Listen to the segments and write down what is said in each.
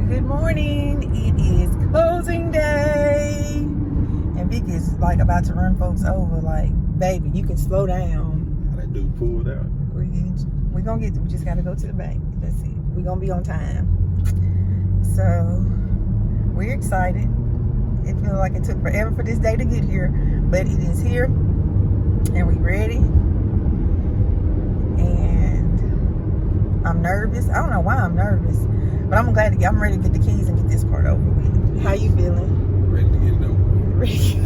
Good morning. It is closing day. And Vic is like about to run folks over. Like, baby, you can slow down. That dude pulled out. We gonna get, we just gotta go to the bank. That's it. We gonna be on time. So, we're excited. It feels like it took forever for this day to get here, but it is here. And we ready. And I'm nervous. I don't know why I'm nervous, but I'm glad I'm ready to get the keys and get this part over with. How you feeling? Ready to get it over. Ready.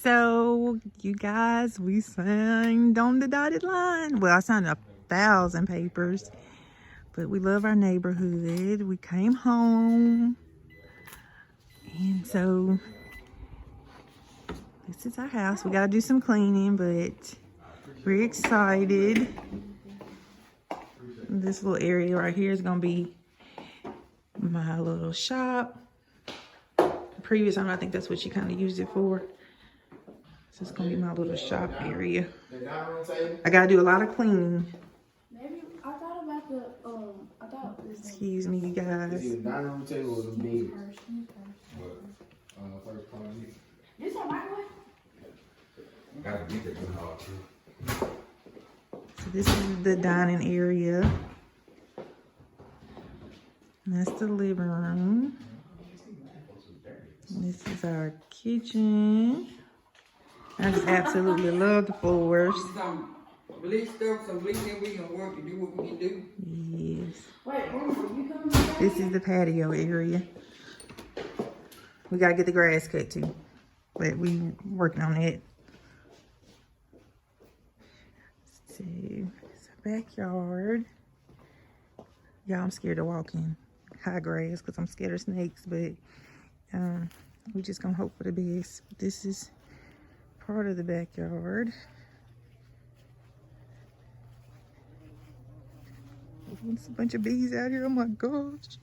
So, you guys, we signed on the dotted line. Well, I signed 1,000 papers, but we love our neighborhood. We came home, and so this is our house. We gotta do some cleaning, but we're excited. This little area right here is gonna be my little shop. The previous time, I think that's what she kind of used it for. So it's gonna be my little shop area. I gotta do a lot of cleaning. Maybe I thought about the I thought it was Excuse me, you guys. The dining room table was a big. This a microwave? Gotta get that good hard too. So this is the dining area. And that's the living room. And this is our kitchen. I just absolutely love the floors. Some bleach stuff, some bleaching we can work to do what we can do. Yes. Wait, you coming back? This is the patio area. We gotta get the grass cut too, but we working on it. Let's see, it's a backyard. Y'all, I'm scared to walk in high grass because I'm scared of snakes, but we just gonna hope for the best. This is part of the backyard. There's a bunch of bees out here. Oh my gosh.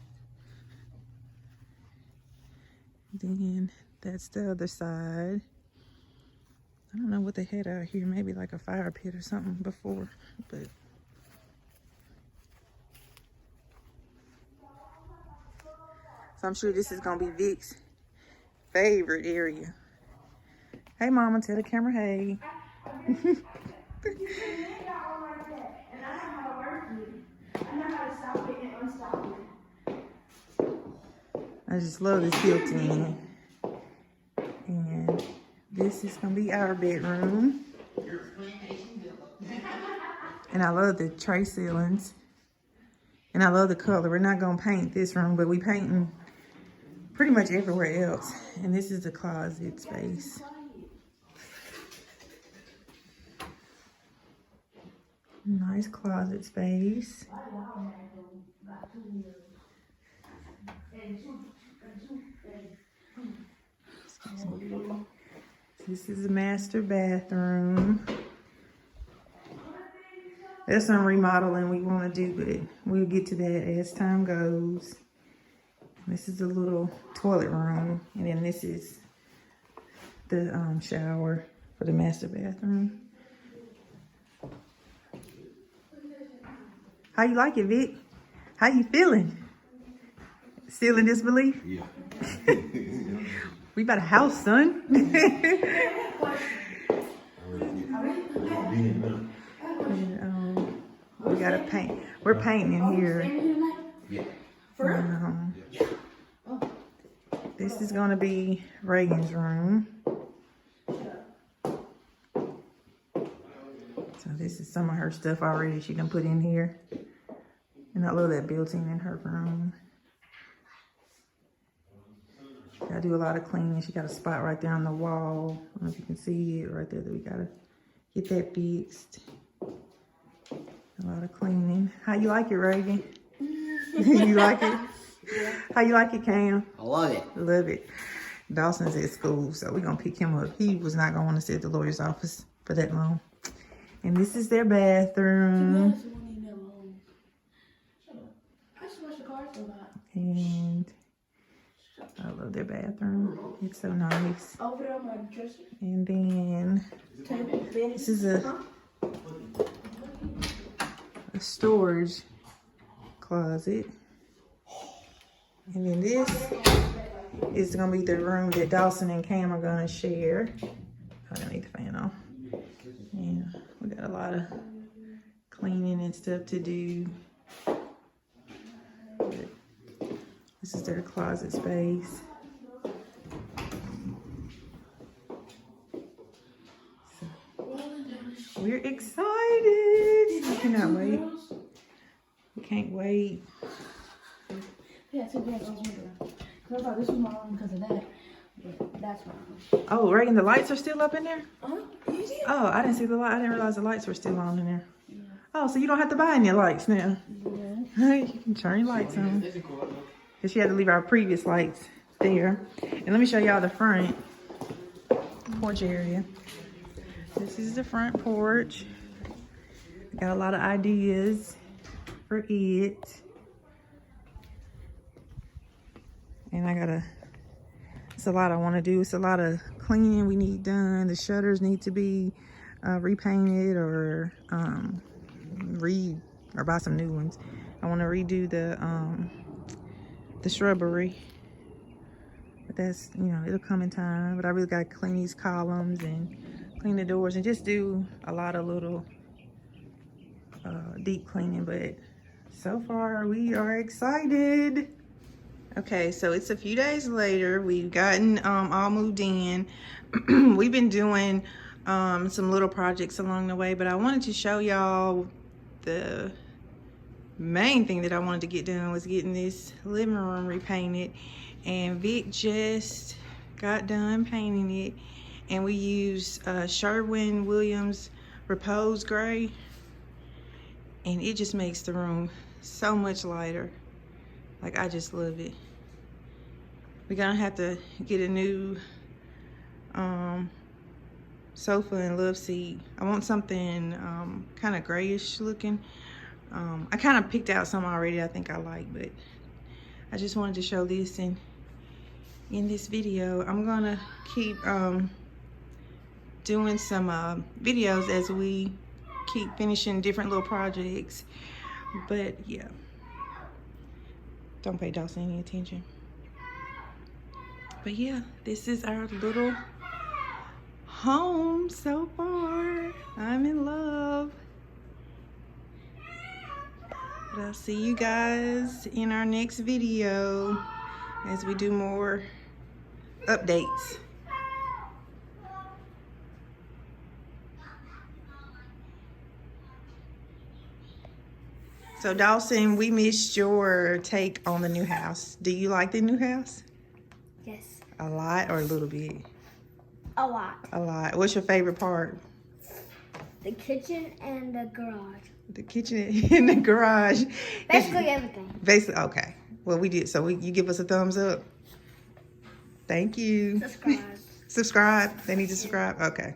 Then that's the other side. I don't know what they had out here. Maybe like a fire pit or something before, but so I'm sure this is gonna be Vic's favorite area. Hey mama, tell the camera hey. I just love this built-in. And this is gonna be our bedroom. And I love the tray ceilings. And I love the color. We're not gonna paint this room, but we painting pretty much everywhere else. And this is the closet space. Nice closet space. This is the master bathroom. There's some remodeling we want to do, but we'll get to that as time goes. This is the little toilet room, and then this is the shower for the master bathroom. How you like it, Vic? How you feeling? Still in disbelief? Yeah. We bought a house, son. And, we gotta paint. We're painting in here. Yeah. This is gonna be Reagan's room. So this is some of her stuff already she done put in here. And I love that built-in in her room. Gotta do a lot of cleaning. She got a spot right there on the wall. I don't know if you can see it right there that we gotta get that fixed. A lot of cleaning. How you like it, Reagan? You like it? How you like it, Cam? I love it. Love it. Dawson's at school, so we're gonna pick him up. He was not gonna want to sit at the lawyer's office for that long. And this is their bathroom. Yes, you won't leave me alone. Shut up. I just watch the car so bad. And I love their bathroom. It's so nice. Over there on my dresser. And then Table. this is a storage closet. And then this is gonna be the room that Dawson and Cam are gonna share. I don't need the fan on. Yeah, we got a lot of cleaning and stuff to do. But this is their closet space. So, we're excited. I cannot wait. We can't wait. Yeah, 2 beds. I was wondering. Because I thought this was my room because of that. But that's my room. Oh, Reagan, the lights are still up in there? Huh? You see it? Oh, I didn't see the light. I didn't realize the lights were still on in there. Oh, so you don't have to buy any lights now. Yeah. You can turn your lights on. Because she had to leave our previous lights there. And let me show y'all the front porch area. This is the front porch. Got a lot of ideas for it. And it's a lot I want to do. It's a lot of cleaning we need done. The shutters need to be repainted or buy some new ones. I want to redo the shrubbery. But that's, it'll come in time. But I really got to clean these columns and clean the doors and just do a lot of little deep cleaning. But so far we are excited. Okay, so it's a few days later. We've gotten all moved in. We've been doing some little projects along the way, but I wanted to show y'all the main thing that I wanted to get done was getting this living room repainted. And Vic just got done painting it, and we used Sherwin-Williams Repose Gray, and it just makes the room so much lighter. Like, I just love it. We're gonna have to get a new sofa and love seat. I want something kind of grayish looking. I kind of picked out some already I think I like, but I just wanted to show this in this video. I'm gonna keep doing some videos as we keep finishing different little projects. But yeah, don't pay Dawson any attention. But yeah, this is our little home so far. I'm in love. But I'll see you guys in our next video as we do more updates. So Dawson, we missed your take on the new house. Do you like the new house? Yes, A lot or a little bit? a lot. A lot. What's your favorite part? The kitchen and the garage. The kitchen and the garage. Basically everything. Basically, okay. Well, we did. So you give us a thumbs up. Thank you. Subscribe. Subscribe. They need to subscribe. Okay.